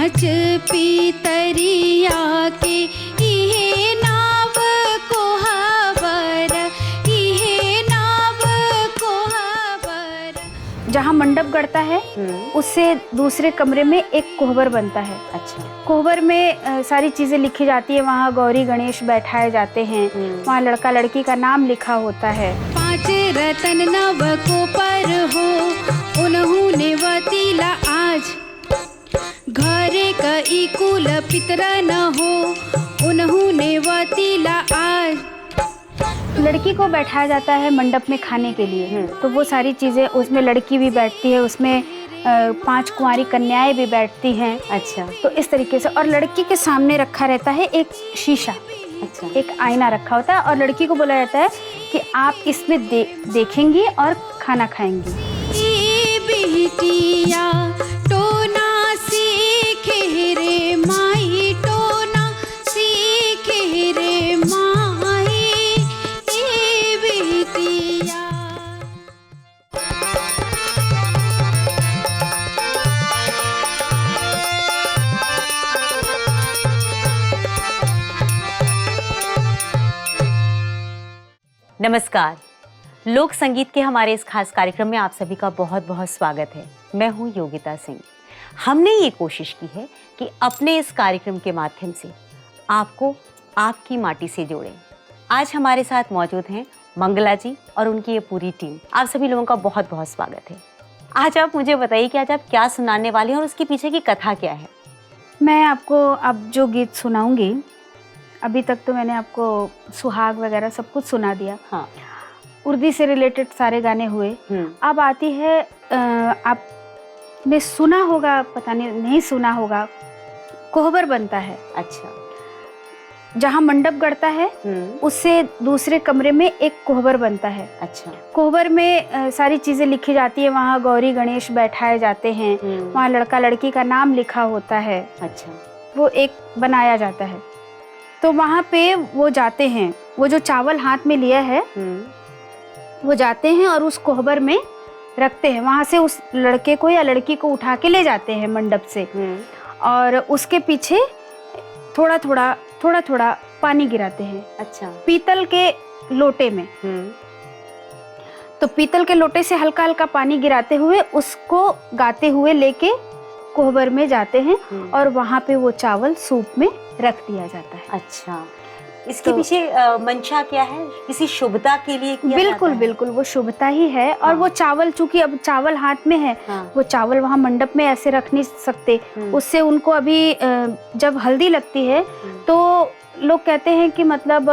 कांच पीतरिया के इहे नाव कोहबर, इहे नाव कोहबर। जहाँ मंडप गड़ता है उससे दूसरे कमरे में एक कोहबर बनता है। अच्छा। कोहबर में सारी चीजें लिखी जाती है। वहाँ गौरी गणेश बैठाए जाते हैं। वहाँ लड़का लड़की का नाम लिखा होता है। 5 रतन नव को पर हो उन्होंने वतीला आज, घरे कई कुल पितर न हो उन्होंने वतीला आज। लड़की को बैठाया जाता है मंडप में खाने के लिए। तो वो सारी चीज़ें, उसमें लड़की भी बैठती है, उसमें 5 कुंवारी कन्याएं भी बैठती हैं। अच्छा। तो इस तरीके से। और लड़की के सामने रखा रहता है एक शीशा। अच्छा। एक आईना रखा होता है और लड़की को बोला जाता है कि आप इसमें देखेंगी और खाना खाएंगी। बिटिया टोना सीखे रे माई, टोना सीखे रे माई, ए बिटिया। नमस्कार। लोक संगीत के हमारे इस खास कार्यक्रम में आप सभी का बहुत बहुत स्वागत है। मैं हूं योगिता सिंह। हमने ये कोशिश की है कि अपने इस कार्यक्रम के माध्यम से आपको आपकी माटी से जोड़ें। आज हमारे साथ मौजूद हैं मंगला जी और उनकी ये पूरी टीम। आप सभी लोगों का बहुत बहुत स्वागत है। आज आप मुझे बताइए कि आज आप क्या सुनाने वाले हैं और उसके पीछे की कथा क्या है। मैं आपको अब जो गीत सुनाऊंगी, अभी तक तो मैंने आपको सुहाग वगैरह सब कुछ सुना दिया। हाँ। उर्दी से रिलेटेड सारे गाने हुए। अब आती है, आपने सुना होगा, पता नहीं सुना होगा, कोहबर बनता है। अच्छा। जहाँ मंडप गड़ता है उससे दूसरे कमरे में एक कोहबर बनता है। अच्छा। कोहबर में सारी चीजें लिखी जाती है। वहाँ गौरी गणेश बैठाए जाते हैं। वहाँ लड़का लड़की का नाम लिखा होता है। अच्छा। वो एक बनाया जाता है। तो वहाँ पे वो जाते हैं, वो जो चावल हाथ में लिया है वो जाते हैं और उस कोहबर में रखते हैं। वहाँ से उस लड़के को या लड़की को उठा के ले जाते हैं मंडप से। और उसके पीछे थोड़ा थोड़ा पानी गिराते हैं। अच्छा। पीतल के लोटे में। तो पीतल के लोटे से हल्का हल्का पानी गिराते हुए उसको गाते हुए लेके कोहबर में जाते हैं और वहाँ पे वो चावल सूप में रख दिया जाता है। अच्छा। इसके पीछे मंशा क्या है? किसी शुभता के लिए किया बिल्कुल जाता है? बिल्कुल वो शुभता ही है। और वो चावल, चूंकि अब चावल हाथ में है, वो चावल वहाँ मंडप में ऐसे रख नहीं सकते। उससे उनको अभी जब हल्दी लगती है तो लोग कहते हैं कि मतलब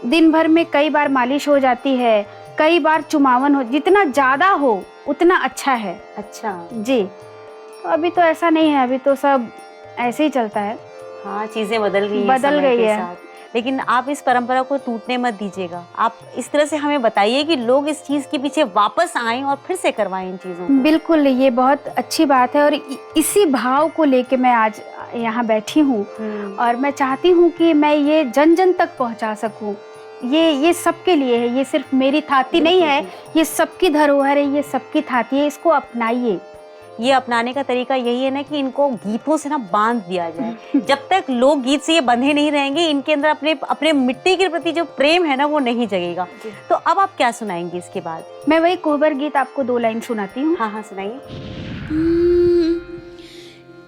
दिन भर में कई बार मालिश हो जाती है, कई बार चुमावन हो, जितना ज्यादा हो उतना अच्छा है। अच्छा जी। तो अभी तो ऐसा नहीं है, अभी तो सब ऐसे ही चलता है। हाँ, चीजें बदल गई है। लेकिन आप इस परंपरा को टूटने मत दीजिएगा। आप इस तरह से हमें बताइए कि लोग इस चीज के पीछे वापस आएं और फिर से करवाएं इन चीजों को। बिल्कुल, ये बहुत अच्छी बात है और इसी भाव को लेके मैं आज यहाँ बैठी हूँ। और मैं चाहती हूँ कि मैं ये जन जन तक पहुँचा सकूँ। ये सबके लिए है, ये सिर्फ मेरी थाती नहीं है, ये सबकी धरोहर है, ये सबकी थाती है। इसको अपनाइए। ये अपनाने का तरीका यही है ना कि इनको गीतों से ना बांध दिया जाए। जब तक लोग गीत से ये बंधे नहीं रहेंगे, इनके अंदर अपने मिट्टी के प्रति जो प्रेम है ना वो नहीं जगेगा। तो अब आप क्या सुनाएंगे इसके बाद? मैं वही कोहबर गीत आपको 2 लाइन सुनाती हूँ। हाँ हाँ, सुनाइए।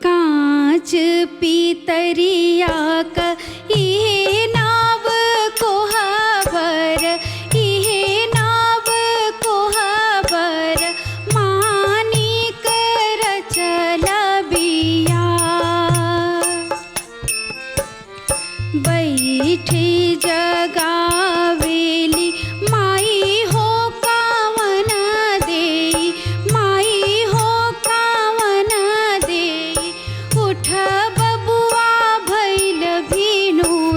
कांच पीतरिया का इहे नाव कोहबर, इहे नाव कोहबर, मानिक रचल बिया। बैठी जगावेली माई हो कावन देई, माई हो कावन देई। उठ बबुआ भइल भीनु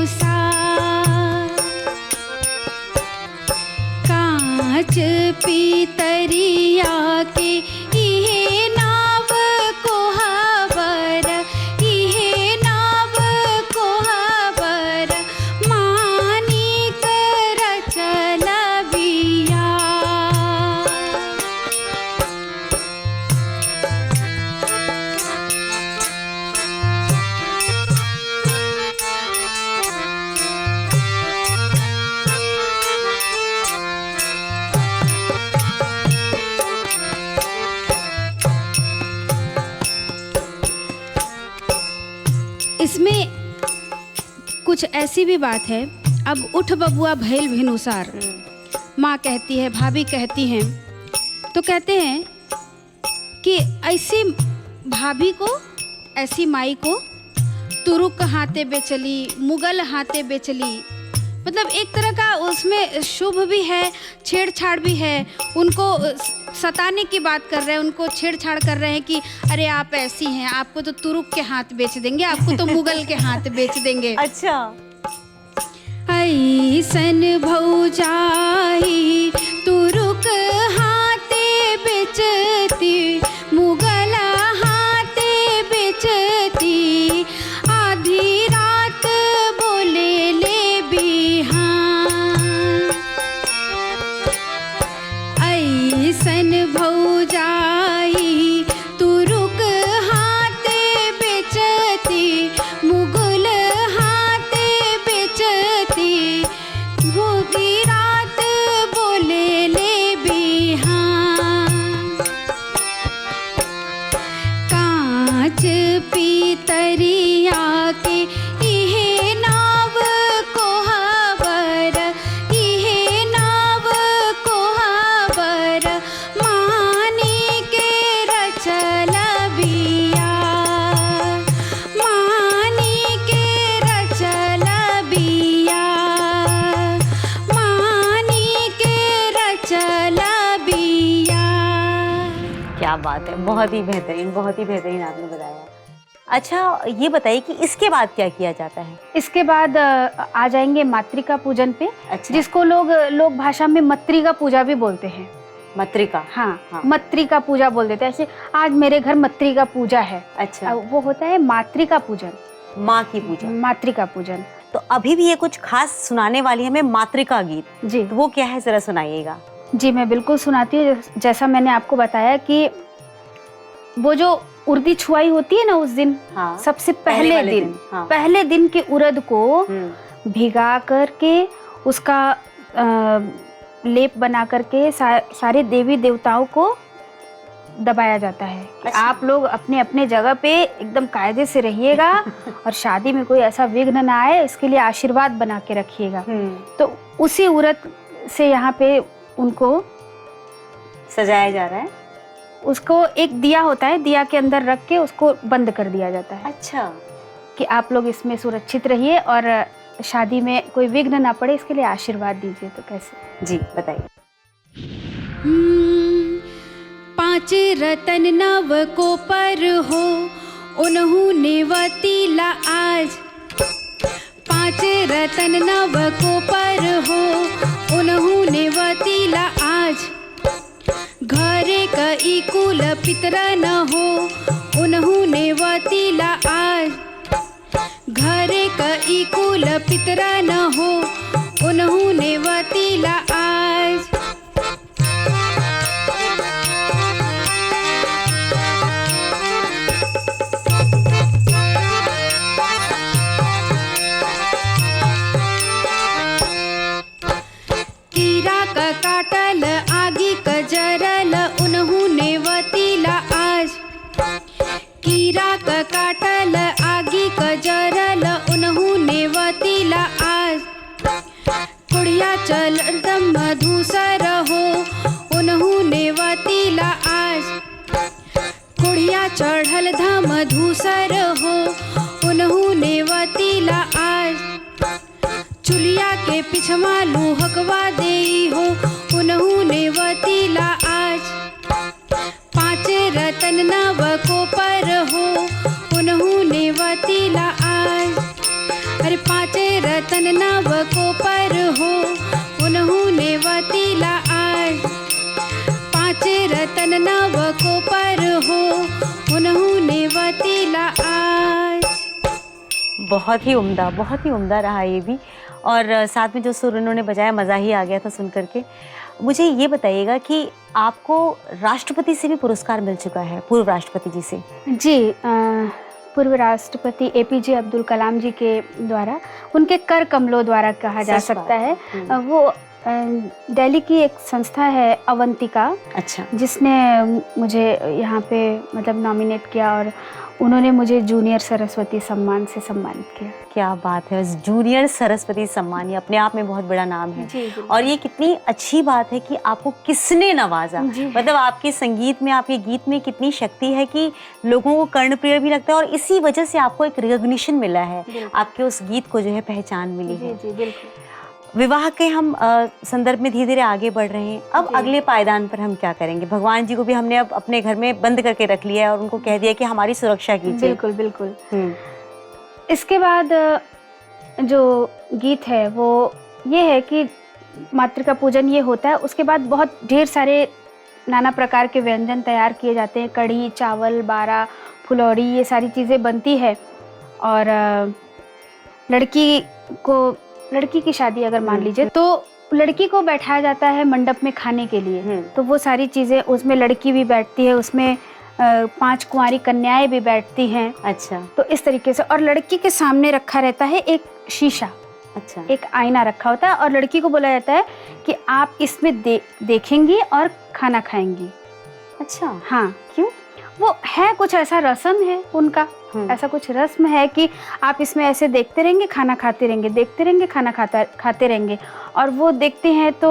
इसमें कुछ ऐसी भी बात है, अब उठ बबुआ भैल भिनुसार, माँ कहती है, भाभी कहती हैं, तो कहते हैं कि ऐसी भाभी को, ऐसी माई को तुरुक हाथे बेचली, मुगल हाथे बेचली, मतलब एक तरह का उसमें शुभ भी है, छेड़छाड़ भी है। उनको सताने की बात कर रहे हैं, उनको छेड़छाड़ कर रहे हैं कि अरे आप ऐसी हैं, आपको तो तुरुक के हाथ बेच देंगे, आपको तो मुगल के हाथ बेच देंगे। अच्छा। ऐसन भौजाई तुरुक हाथे बेचती, मुगल हाथे बेचती, आधी रात बोले ले बिहान। ऐसन भौजाई तुरुक हाथे बेचती, मुगल हाथे बेचती, भूखी रात बोले ले बिहान। कांच पीतरिया के इहे नाव कोहाबर, इहे नाव कोहाबर, मानी के रचल बिया, मानी के रचल बिया, मानी के रचल बिया। क्या बात है, बहुत ही बेहतरीन, बहुत ही बेहतरीन आपने बताया। अच्छा, ये बताइए कि इसके बाद क्या किया जाता है? इसके बाद आ जाएंगे मातृका पूजन पे। अच्छा। जिसको लोग भाषा में मत्रिका पूजा भी बोलते हैं। मत्रिका। हाँ, मत्रिका पूजा बोल देते हैं। ऐसे आज मेरे घर मत्रिका पूजा है। अच्छा। वो होता है मातृका पूजन, माँ की पूजा, मातृका पूजन। तो अभी भी ये कुछ खास सुनाने वाली हमें मातृका गीत, जी तो वो क्या है, जरा सुनाइएगा। जी, मैं बिल्कुल सुनाती हूँ। जैसा मैंने आपको बताया कि वो जो उर्दी छुआई होती है ना उस दिन, हाँ, सबसे पहले वाले दिन, हाँ। पहले दिन के उड़द को भिगा करके उसका लेप बना करके सारे देवी देवताओं को दबाया जाता है कि अच्छा। आप लोग अपने अपने जगह पे एकदम कायदे से रहिएगा और शादी में कोई ऐसा विघ्न ना आए, इसके लिए आशीर्वाद बना के रखिएगा। तो उसी उड़द से यहाँ पे उनको सजाया जा रहा है। उसको एक दिया होता है, दिया के अंदर रख के उसको बंद कर दिया जाता है। अच्छा। कि आप लोग इसमें सुरक्षित रहिए और शादी में कोई विघ्न ना पड़े, इसके लिए आशीर्वाद दीजिए। तो कैसे? जी बताइए। 5 रतन नव को पर हो, उन्होंने वतीला आज। 5 रतन नव को पर हो, उन्होंने वतीला आज। घरे कई कुल पितर न हो, उन्होंने वतीला आज। घरे कई कुल पितर न हो, उन्होंने वतीला आज। कीड़ा का काटल आगी का जरल, उन्होंने वतीला आज। कीड़ा का काटल आगी का जरल, उन्होंने वतीला आज। कुड़िया चल दम मधुसर हो, उन्होंने वतीला आज। कुड़िया चढ़ल धम धूसर हो, उन्होंने वतीला आज। चुलिया के पिछवा लूहकवा देई हो, उन्होंने वतीला आज। 5 रतन नव को पर हो, उन्होंने वतीला आज। अरे 5 रतन नव को पर हो, उन्होंने वतीला आज। 5 रतन नव को पर हो, उन्होंने वतीला आज। बहुत ही उम्दा, बहुत ही उम्दा रहा ये भी। और साथ में जो सुर उन्होंने बजाया, मज़ा ही आ गया था सुन करके। मुझे ये बताइएगा कि आपको राष्ट्रपति से भी पुरस्कार मिल चुका है, पूर्व राष्ट्रपति जी से। जी, पूर्व राष्ट्रपति APJ अब्दुल कलाम जी के द्वारा, उनके कर कमलों द्वारा कहा जा सकता है। वो दिल्ली की एक संस्था है अवंतिका, अच्छा। जिसने मुझे यहाँ पे मतलब नॉमिनेट किया और उन्होंने मुझे जूनियर सरस्वती सम्मान से सम्मानित किया। क्या बात है, जूनियर सरस्वती सम्मान ये अपने आप में बहुत बड़ा नाम है। जी, जी। और ये कितनी अच्छी बात है कि आपको किसने नवाजा। जी। मतलब आपके संगीत में, आपके गीत में कितनी शक्ति है कि लोगों को कर्णप्रिय भी लगता है और इसी वजह से आपको एक रिकॉग्निशन मिला है, आपके उस गीत को जो है पहचान मिली है। जी, बिल्कुल। विवाह के हम संदर्भ में धीरे धीरे आगे बढ़ रहे हैं। अब अगले पायदान पर हम क्या करेंगे? भगवान जी को भी हमने अब अपने घर में बंद करके रख लिया है और उनको कह दिया कि हमारी सुरक्षा कीजिए। बिल्कुल, बिल्कुल। इसके बाद जो गीत है वो ये है कि मातृका पूजन ये होता है, उसके बाद बहुत ढेर सारे नाना प्रकार के व्यंजन तैयार किए जाते हैं। कढ़ी, चावल, बारा, फुलौरी, ये सारी चीज़ें बनती है। और लड़की की शादी अगर मान लीजिए तो लड़की को बैठाया जाता है मंडप में खाने के लिए। तो वो सारी चीज़ें, उसमें लड़की भी बैठती है, उसमें 5 कुंवारी कन्याएं भी बैठती हैं। अच्छा। तो इस तरीके से, और लड़की के सामने रखा रहता है एक शीशा, अच्छा, एक आईना रखा होता है और लड़की को बोला जाता है कि आप इसमें देखेंगी और खाना खाएंगी। अच्छा, हाँ। क्यों? वो है कुछ ऐसा रस्म है उनका, ऐसा कुछ रस्म है कि आप इसमें ऐसे देखते रहेंगे, खाना खाते रहेंगे, देखते रहेंगे, खाना खाते रहेंगे। और वो देखते हैं तो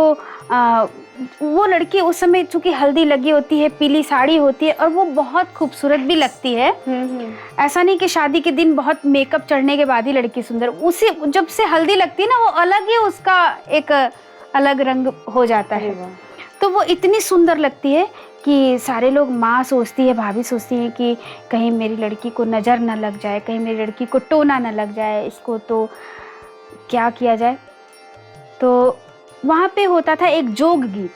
वो लड़की उस समय चूंकि हल्दी लगी होती है, पीली साड़ी होती है और वो बहुत खूबसूरत भी लगती है। ऐसा नहीं कि शादी के दिन बहुत मेकअप चढ़ने के बाद ही लड़की सुंदर, उसी जब से हल्दी लगती है ना, वो अलग ही उसका एक अलग रंग हो जाता है। तो वो इतनी सुंदर लगती है कि सारे लोग, माँ सोचती है, भाभी सोचती है कि कहीं मेरी लड़की को नज़र न लग जाए, कहीं मेरी लड़की को टोना न लग जाए, इसको तो क्या किया जाए। तो वहाँ पे होता था एक जोग गीत,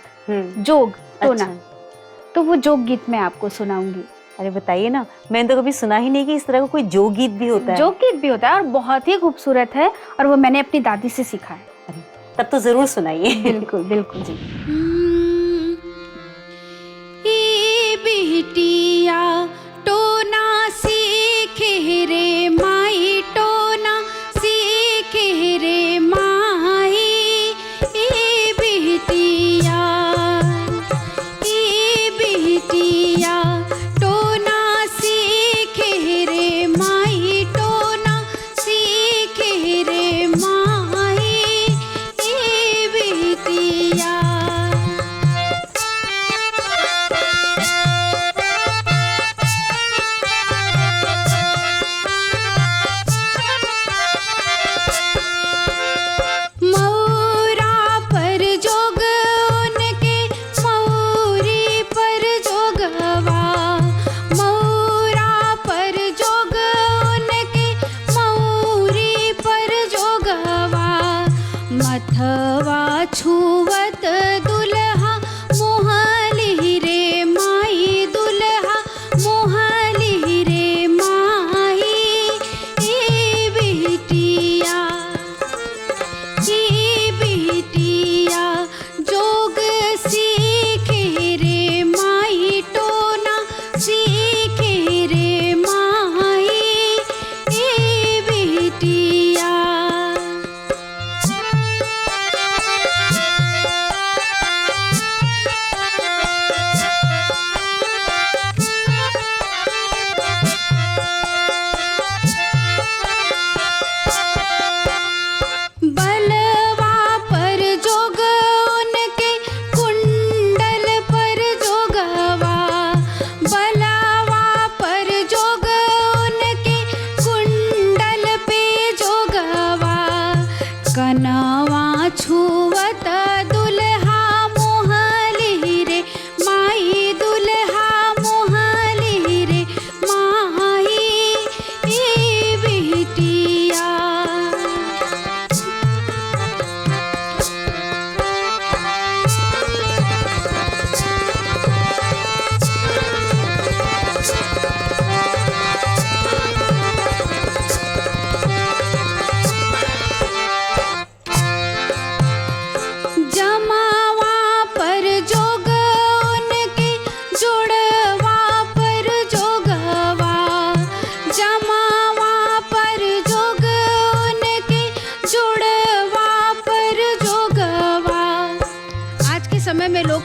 जोग टोना। अच्छा। तो वो जोग गीत मैं आपको सुनाऊंगी। अरे बताइए ना, मैंने तो कभी सुना ही नहीं कि इस तरह का कोई जोग गीत भी होता है। जोग गीत भी होता है और बहुत ही खूबसूरत है, और वो मैंने अपनी दादी से सीखा है। अरे तब तो जरूर सुनाइए। बिल्कुल, बिल्कुल जी। बिटिया टोना सीखे रे माई, टोना सीखे रे माई। बिटिया टोना सीखे रे माई, टोना सीखे रे माई। बिटिया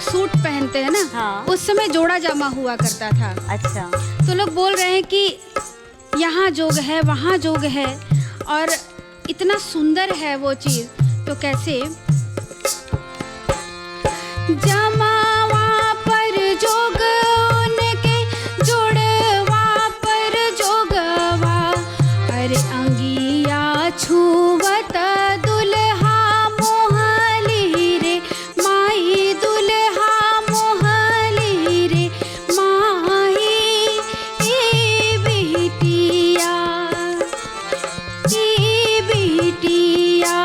लोग सूट पहनते हैं ना, हाँ। उस समय जोड़ा जमा हुआ करता था। अच्छा। तो लोग बोल रहे हैं कि यहाँ जोग है, वहाँ जोग है, और इतना सुंदर है वो चीज़। तो कैसे जमावा पर जोग उनके, जोड़वा पर जोगवा, अरे अंगिया छुवत दुल्हा मोहली रे माई, दुल्हा मोहली रे माई। ए बिटिया, ए बिटिया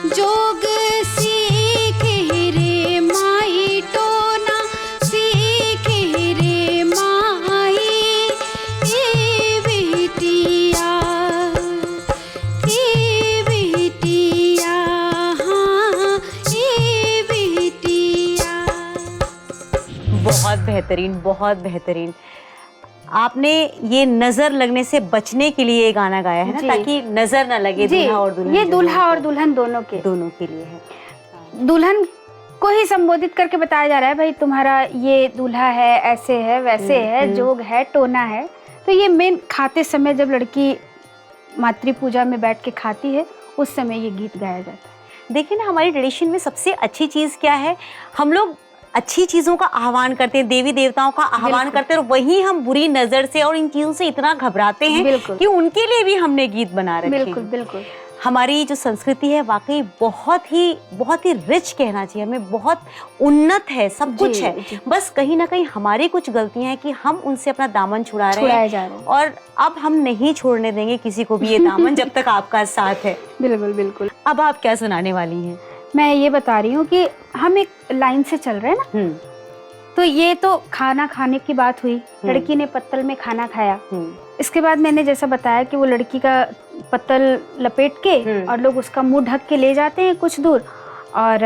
जोग सीखे रे माई, टोना सीखे रे माई। ए बिटिया, ए बिटिया, हाँ ए बिटिया। बहुत बेहतरीन, बहुत बेहतरीन। आपने ये नजर लगने से बचने के लिए ये गाना गाया है ना, जी। ताकि नजर ना लगे जी, दूल्हा और दुल्हन। ये जो दूल्हा है, और दुल्हन दोनों के लिए है। दुल्हन को ही संबोधित करके बताया जा रहा है, भाई तुम्हारा ये दूल्हा है, ऐसे है, वैसे है, जोग है, टोना है। तो ये मेन खाते समय जब लड़की मातृ पूजा में बैठ के खाती है, उस समय ये गीत गाया जाता है। देखिए ना, हमारी ट्रेडिशन में सबसे अच्छी चीज़ क्या है, हम लोग अच्छी चीज़ों का आह्वान करते हैं, देवी देवताओं का आह्वान करते हैं, और वहीं हम बुरी नज़र से और इन चीज़ों से इतना घबराते हैं बिल्कुल। कि उनके लिए भी हमने गीत बना रखे हैं। बिल्कुल बिल्कुल। हमारी जो संस्कृति है वाकई बहुत ही रिच कहना चाहिए, हमें बहुत उन्नत है, सब कुछ है। जी। बस कहीं ना कहीं हमारी कुछ गलतियां हैं कि हम उनसे अपना दामन छुड़ाए जा रहे हैं, और अब हम नहीं छोड़ने देंगे किसी को भी ये दामन जब तक आपका साथ है। बिल्कुल बिल्कुल। अब आप क्या सुनाने वाली हैं? मैं ये बता रही हूँ कि हम एक लाइन से चल रहे हैं ना, तो ये तो खाना खाने की बात हुई, लड़की ने पत्तल में खाना खाया। इसके बाद मैंने जैसा बताया कि वो लड़की का पत्तल लपेट के और लोग उसका मुंह ढक के ले जाते हैं कुछ दूर, और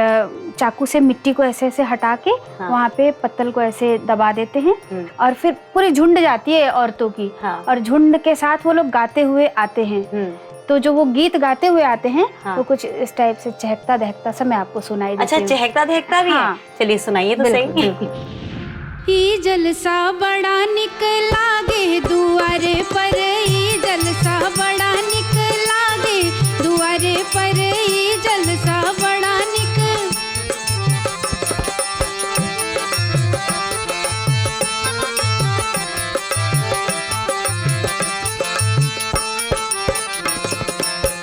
चाकू से मिट्टी को ऐसे ऐसे हटा के वहाँ पे पत्तल को ऐसे दबा देते हैं, और फिर पूरी झुंड जाती है औरतों की, और झुंड के साथ वो लोग गाते हुए आते हैं। तो जो वो गीत गाते हुए आते हैं, वो कुछ इस टाइप से चहकता दहकता सा मैं आपको सुनाई देती हूँ। अच्छा, चहकता दहकता भी है? चलिए सुनाइए तो सही। ई जलसा बड़ा निक लागे दुआरे पर, ई जलसा बड़ा निक लागे दुआरे पर, ई जलसा बड़ा निक।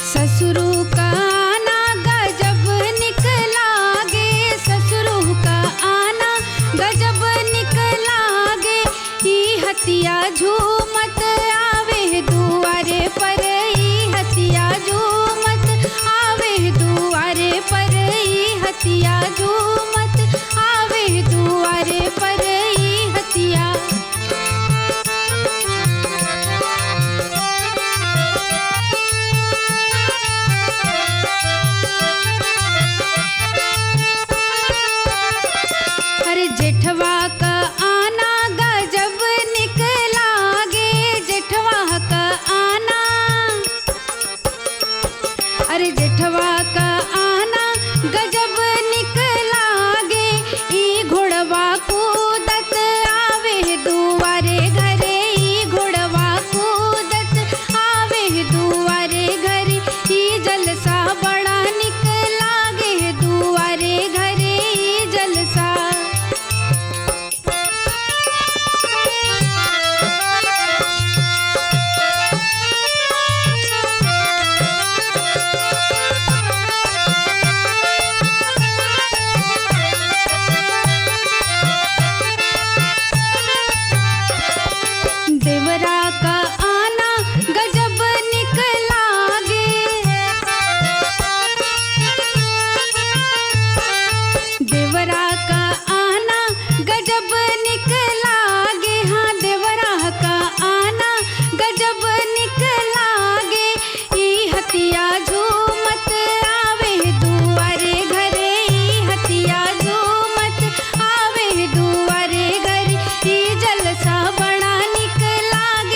ससुरु का आना गजब निक लागे, ससुरु का आना गजब निक लागे। ई हतिया झूमत आवे दुआरे पर, ई हतिया झूमत आवे दुआरे पर, ई हतिया झूमत आवे दुआरे पर, ई हतिया। अरे जेठवा का आना गजब निक लागे, जेठवा का आना, अरे जेठवा का आना गजब निक लागे। ई घोड़वा कूदत आवे दुआरे घरे, ई घोड़वा कूदत आवे दुआरे घरे। ई जलसा बड़ा निक लागे दुआरे घरे, ई जलसा। देवरा का आना गजब निक लागे, देवरा का आना गजब निक लागे, हाँ देवरा का आना गजब निक लागे। ई हतिया झूमत आवे दुआरे घरे, ई हतिया झूमत आवे दुआरे घरे। ई जलसा बड़ा निक लागे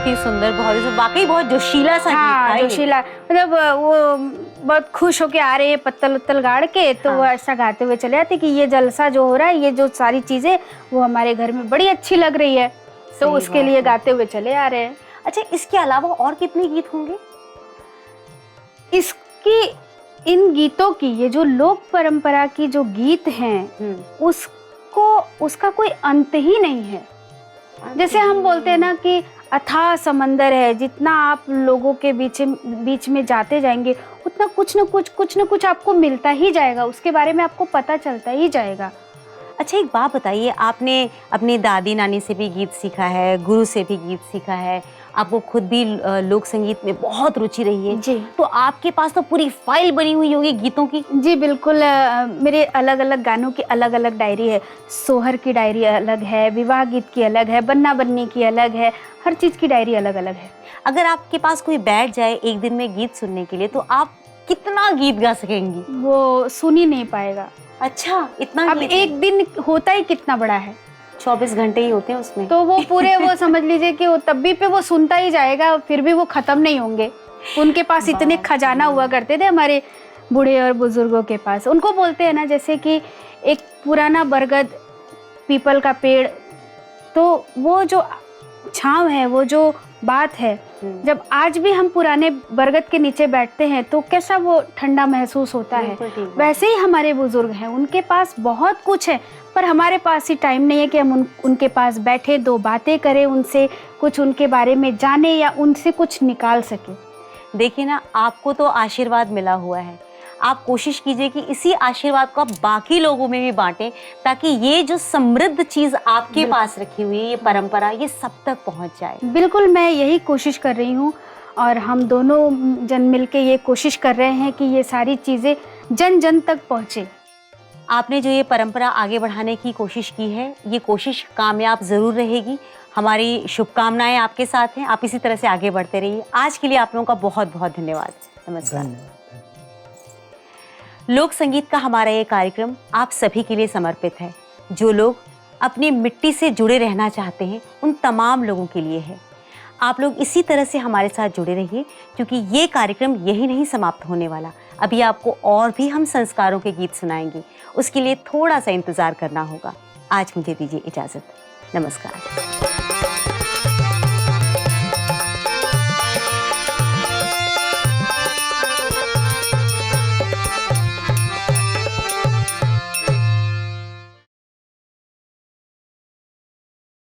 बहुत ही सुंदर, बहुत ही सुंदर, वाकई बहुत जोशीला सा गीत था हाँ ये। जोशीला, मतलब वो बहुत खुश होके आ रहे हैं पत्तल उत्तल गाड़ के, तो वो ऐसा गाते हुए चले आते कि ये जलसा जो हो रहा है, ये जो सारी चीजें वो हमारे घर में बड़ी अच्छी लग रही है, तो सही उसके बात लिए है। गाते हुए चले आ रहे हैं। अच्छा, इसके अलावा और कितने गीत होंगे? इसकी इन गीतों की, ये जो लोक परंपरा की जो गीत हैं, उसका कोई अंत ही नहीं है। जैसे हम बोलते हैं ना कि अथाह समंदर है, जितना आप लोगों के बीच में जाते जाएंगे उतना कुछ न कुछ आपको मिलता ही जाएगा, उसके बारे में आपको पता चलता ही जाएगा। अच्छा, एक बात बताइए, आपने अपनी दादी नानी से भी गीत सीखा है, गुरु से भी गीत सीखा है, आपको खुद भी लोक संगीत में बहुत रुचि रही है जी। तो आपके पास तो पूरी फाइल बनी हुई होगी गीतों की। जी बिल्कुल, मेरे अलग अलग गानों की अलग अलग डायरी है। सोहर की डायरी अलग है, विवाह गीत की अलग है, बन्ना बन्नी की अलग है, हर चीज़ की डायरी अलग अलग है। अगर आपके पास कोई बैठ जाए एक दिन में गीत सुनने के लिए तो आप कितना गीत गा सकेंगी? वो सुन ही नहीं पाएगा। अच्छा, इतना अब गीत है? एक दिन होता ही कितना बड़ा है, 24 घंटे ही होते हैं उसमें। तो वो पूरे वो समझ लीजिए कि वो तब भी पे वो सुनता ही जाएगा, फिर भी वो खत्म नहीं होंगे। उनके पास इतने खजाना हुआ करते थे हमारे बूढ़े और बुजुर्गों के पास। उनको बोलते हैं ना, जैसे कि एक पुराना बरगद पीपल का पेड़, तो वो जो छांव है, वो जो बात है, जब आज भी हम पुराने बरगद के नीचे बैठते हैं तो कैसा वो ठंडा महसूस होता है। बिल्कुल ठीक बात। वैसे ही हमारे बुजुर्ग हैं, उनके पास बहुत कुछ है, पर हमारे पास ही टाइम नहीं है कि हम उनके पास बैठे, दो बातें करें, उनसे कुछ उनके बारे में जाने या उनसे कुछ निकाल सके। देखिए ना, आपको तो आशीर्वाद मिला हुआ है, आप कोशिश कीजिए कि इसी आशीर्वाद को आप बाकी लोगों में भी बांटें, ताकि ये जो समृद्ध चीज़ आपके पास रखी हुई है, ये परंपरा, ये सब तक पहुंच जाए। बिल्कुल, मैं यही कोशिश कर रही हूँ और हम दोनों जन मिलके ये कोशिश कर रहे हैं कि ये सारी चीज़ें जन जन तक पहुँचे। आपने जो ये परंपरा आगे बढ़ाने की कोशिश की है, ये कोशिश कामयाब ज़रूर रहेगी। हमारी शुभकामनाएं आपके साथ हैं, आप इसी तरह से आगे बढ़ते रहिए। आज के लिए आप लोगों का बहुत बहुत धन्यवाद। नमस्कार। लोक संगीत का हमारा ये कार्यक्रम आप सभी के लिए समर्पित है। जो लोग अपनी मिट्टी से जुड़े रहना चाहते हैं, उन तमाम लोगों के लिए है। आप लोग इसी तरह से हमारे साथ जुड़े रहिए, क्योंकि ये कार्यक्रम यही नहीं समाप्त होने वाला। अभी आपको और भी हम संस्कारों के गीत सुनाएंगे, उसके लिए थोड़ा सा इंतज़ार करना होगा। आज मुझे दीजिए इजाज़त। नमस्कार।